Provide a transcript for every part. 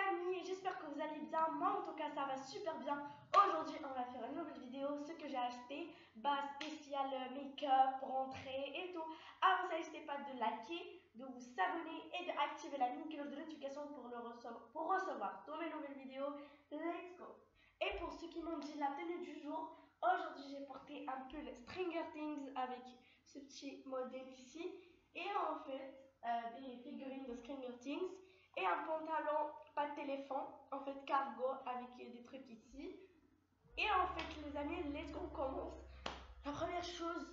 amis, j'espère que vous allez bien. Moi en tout cas ça va super bien. Aujourd'hui on va faire une nouvelle vidéo, ce que j'ai acheté, spécial make-up, rentrée et tout. Avant ça, n'hésitez pas de liker, de vous abonner et d'activer la mini cloche de notification pour recevoir toutes mes nouvelles vidéos. Let's go. Et pour ceux qui m'ont dit la tenue du jour, aujourd'hui j'ai porté un peu le Stranger Things avec ce petit modèle ici. Et en fait des figurines de Stranger Things. Et un pantalon, pas de téléphone, en fait cargo avec des trucs ici. Et en fait les amis, let's go, on commence. La première chose,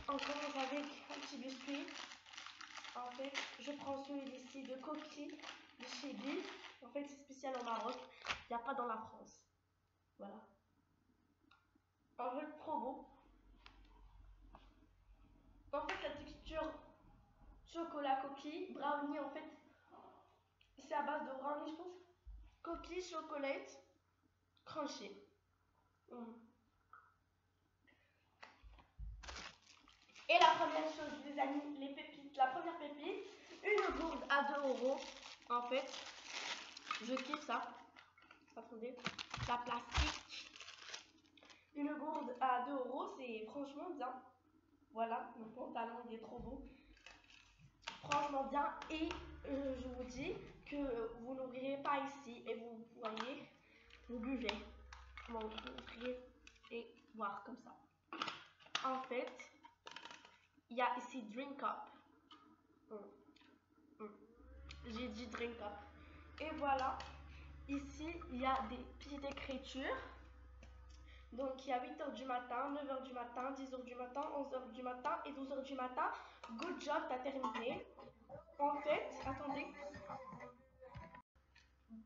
on commence avec un petit biscuit. En fait, je prends celui-ci de coquille de chez Bill. En fait, c'est spécial au Maroc, il n'y a pas dans la France. Voilà. En fait, trop beau. En fait, la texture chocolat coquille, brownie, en fait, c'est à base de brownie, je pense. Coquille, chocolate, crunchy. Et la première chose, les amis, les pépites. La première pépite, une gourde à 2 euros. En fait, je kiffe ça. Attendez, la plastique. Une gourde à 2 euros, c'est franchement bien. Voilà, mon pantalon, il est trop beau. Franchement bien. Et je vous dis que vous n'ouvrirez pas ici et vous voyez, vous buvez. Comment ouvrir et voir comme ça. En fait, il y a ici drink up. J'ai dit drink up. Et voilà, ici il y a des petites écritures. Donc il y a 8h du matin, 9h du matin, 10h du matin, 11h du matin et 12h du matin. Good job, t'as terminé. En fait, attendez.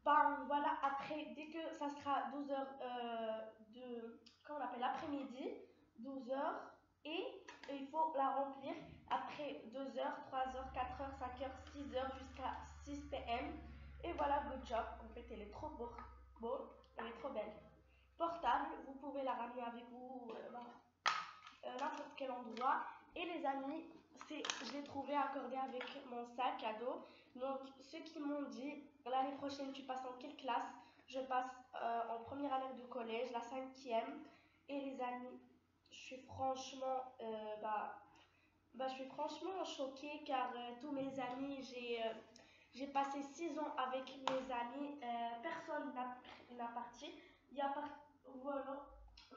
Ben voilà, après, dès que ça sera 12h comment on appelle, après-midi, 12h, et il faut la remplir après 2h, 3h, 4h, 5h, 6h jusqu'à 6 p.m. Et voilà, good job. En fait, elle est trop beau, elle est trop belle. Portable, vous pouvez la ramener avec vous n'importe quel endroit. Et les amis, je l'ai trouvé accordé avec mon sac à dos. Donc ceux qui m'ont dit l'année prochaine tu passes en quelle classe, je passe en première année de collège, la 5e. Et les amis, je suis franchement je suis franchement choquée car tous mes amis, j'ai passé 6 ans avec mes amis, personne n'a parti. Il y a voilà,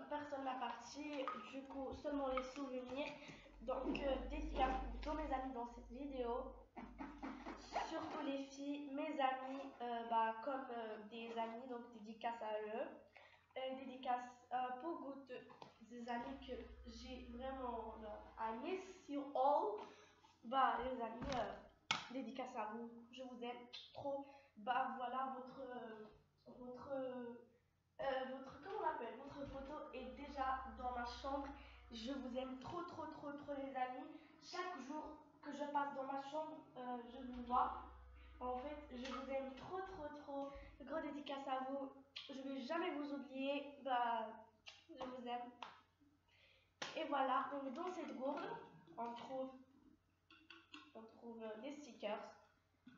personne n'a parti, du coup seulement les souvenirs. Donc dédicace pour tous mes amis dans cette vidéo, surtout les filles, mes amis, comme des amis, donc dédicace à eux. Dédicace pour Good, des amis que j'ai vraiment, I miss you all. Les amis, dédicace à vous, je vous aime trop. Voilà, comment on l'appelle, votre photo est déjà dans ma chambre. Je vous aime trop les amis. Chaque jour que je passe dans ma chambre, je vous vois. En fait, je vous aime trop. Gros dédicace à vous. Je vais jamais vous oublier. Je vous aime. Et voilà, donc dans cette gourde, on trouve des stickers.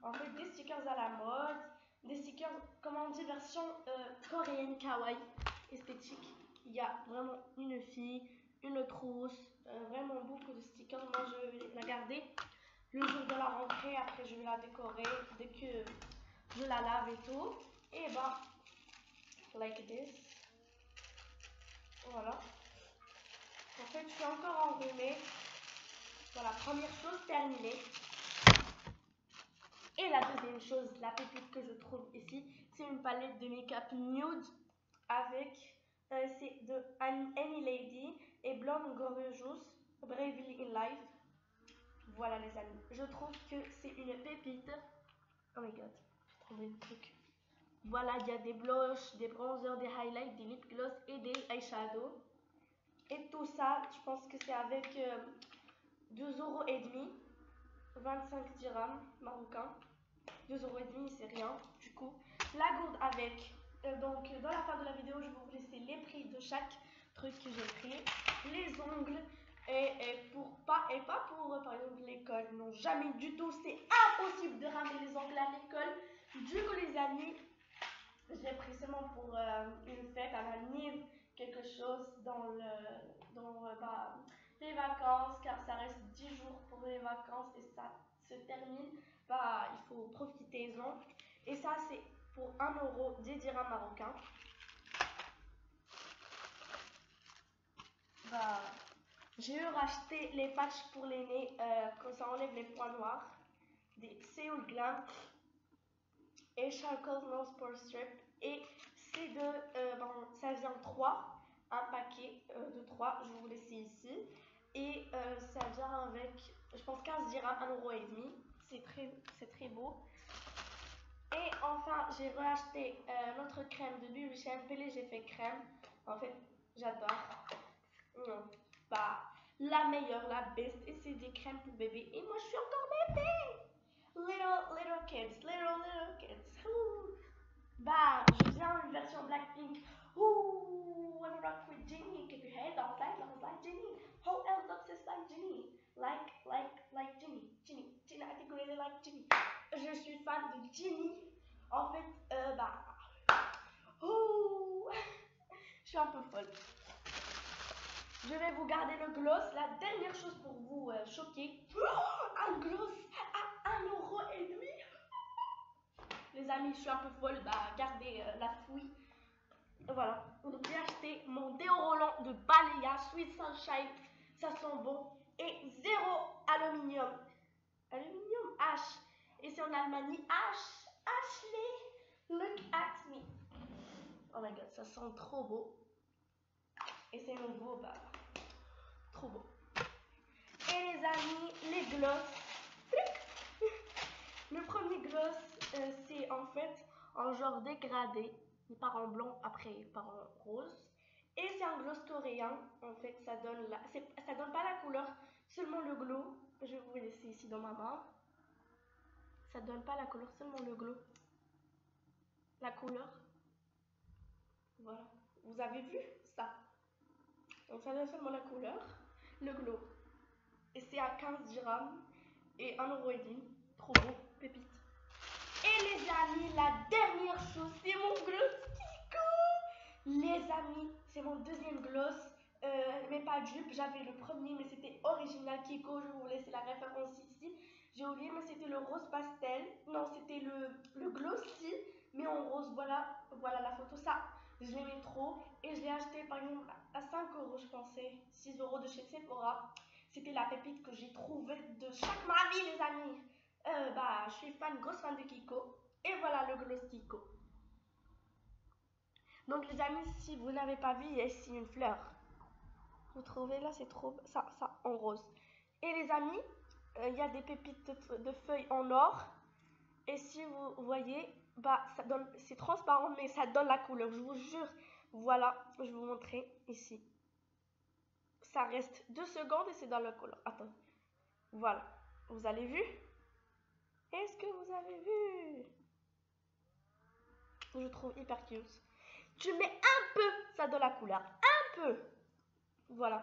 En fait, des stickers à la mode, des stickers, comment on dit, version coréenne kawaii, esthétique. Il y a vraiment une fille, une trousse, vraiment beaucoup de stickers. Moi, je vais la garder le jour de la rentrée. Après, je vais la décorer dès que je la lave et tout. Et like this. Voilà. En fait, je suis encore enrhumée. Voilà, première chose terminée. Et la deuxième chose, la pépite que je trouve ici, c'est une palette de make-up nude avec, c'est de Any Lady et Blonde Gorgeous Bravely in Life. Voilà les amis, je trouve que c'est une pépite. Oh my god, j'ai trouvé le truc. Voilà, il y a des blushs, des bronzers, des highlights, des lip gloss et des eyeshadows. Et tout ça, je pense que c'est avec 2,5 €, 25 dirhams marocains. 2,5 €, c'est rien du coup. La gourde avec, donc dans la fin de la vidéo je vais vous laisser les prix de chaque truc que j'ai pris. Les ongles et pas pour par exemple l'école, non, jamais du tout, c'est impossible de ramener les ongles à l'école. Du coup les amis, Je l'ai pris seulement pour une fête, un anniv, quelque chose dans les vacances, car ça reste 10 jours pour les vacances et ça se termine. Bah, il faut profiter-en. Et ça, c'est pour 1 € 10 dirhams marocains. Bah, j'ai eu racheté les patchs pour les nez, quand ça enlève les points noirs, des Seoul Glam et Charcoal Nose Pore Strip. Et c'est ça vient 3, un paquet de 3, je vais vous laisser ici. Et ça vient avec, je pense, 15 dirhams, 1,5 €. C'est très beau. Et enfin, j'ai racheté notre crème de Beauty Shell, J'ai fait crème. En fait, j'adore. Non, bah, la meilleure, la best. Et c'est des crèmes pour bébé. Et moi, je suis encore bébé. Little kids, little kids. Ouh. Bah, je viens une version Blackpink. Ouh, wanna rock with Jennie. Keep your head on like Jennie. How else obsessed like Jennie? Like Jennie. Jennie, I think really like Jennie. Je suis fan de Jennie. En fait, ouh, je suis un peu folle. Je vais vous garder le gloss. La dernière chose pour vous choquer. Oh, un gloss à 1,5 €. Les amis, je suis un peu folle. Bah, gardez la fouille. Voilà. Donc, j'ai acheté mon déodorant de Balea Sweet Sunshine. Ça sent bon. Et 0 aluminium. Aluminium H. Et c'est en Allemagne. Ashley, look at me. Oh my god, ça sent trop beau. Et c'est nouveau, bah, trop beau. Et les amis, les gloss. Le premier gloss, c'est en fait en genre dégradé. Il part en blanc, après il part en rose. Et c'est un gloss coréen. En fait, ça donne pas la couleur, seulement le glow. Je vais vous laisser ici dans ma main. Ça donne pas la couleur, seulement le glow. La couleur. Voilà. Vous avez vu ça? Donc ça donne seulement la couleur, le glow. Et c'est à 15 dirhams et 1,5 €. Trop beau, pépite. Et les amis, la dernière chose, c'est mon gloss Kiko. Les amis, c'est mon deuxième gloss. Mais pas dupe, j'avais le premier, mais c'était original Kiko. Je vais vous laisser la référence ici. J'ai oublié, mais c'était le rose pastel. Non, c'était le glossy, mais en rose. Voilà la photo. Ça, je l'aimais trop. Et je l'ai acheté par exemple à 5 €, je pensais. 6 € de chez Sephora. C'était la pépite que j'ai trouvée de chaque ma vie, les amis. Je suis grosse fan de Kiko. Et voilà le gloss Kiko. Donc les amis, si vous n'avez pas vu, il y a ici une fleur. Vous trouvez là, c'est trop ça en rose. Et les amis, il y a des pépites de feuilles en or. Et si vous voyez, c'est transparent, mais ça donne la couleur. Je vous jure. Voilà, je vais vous montrer ici. Ça reste 2 secondes et c'est dans la couleur. Attends. Voilà. Vous avez vu? Est-ce que vous avez vu? Je trouve hyper cute. Tu mets un peu, ça donne la couleur. Un peu. Voilà.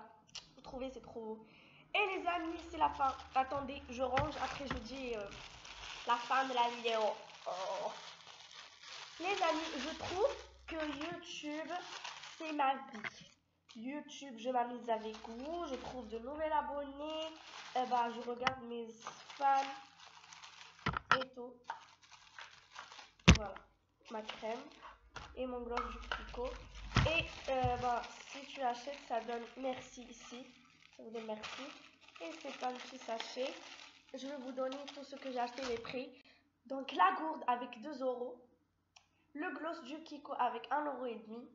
Vous trouvez, c'est trop beau. Et les amis, c'est la fin. Attendez, je range. Après, je dis la fin de la vidéo. Oh. Les amis, je trouve que YouTube, c'est ma vie. YouTube, je m'amuse avec vous. Je trouve de nouveaux abonnés. Je regarde mes fans et tout. Voilà, ma crème et mon gloss du Kiko. Et si tu achètes, ça donne merci ici. Ça vous donne merci. Et c'est un petit sachet. Je vais vous donner tout ce que j'ai acheté, les prix. Donc la gourde avec 2 €. Le gloss du Kiko avec 1,5 €.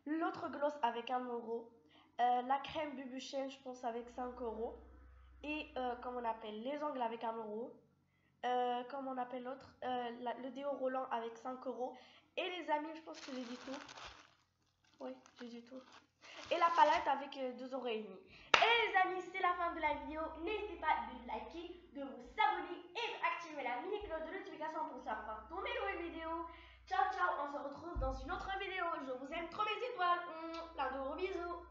L'autre gloss avec 1 €. La crème Bubuchen, je pense, avec 5 €. Et comme on appelle, les ongles avec 1 €. Comme on appelle l'autre, le déo Roland avec 5 €. Et les amis, je pense que j'ai dit tout. Oui, j'ai dit tout. Et la palette avec 2,5 € Et les amis, c'est la fin de la vidéo. N'hésitez pas de liker, de vous abonner et d'activer la mini cloche de notification pour savoir tous mes nouvelles vidéos. Ciao, ciao, on se retrouve dans une autre vidéo. Je vous aime trop mes étoiles. Plein de gros bisous.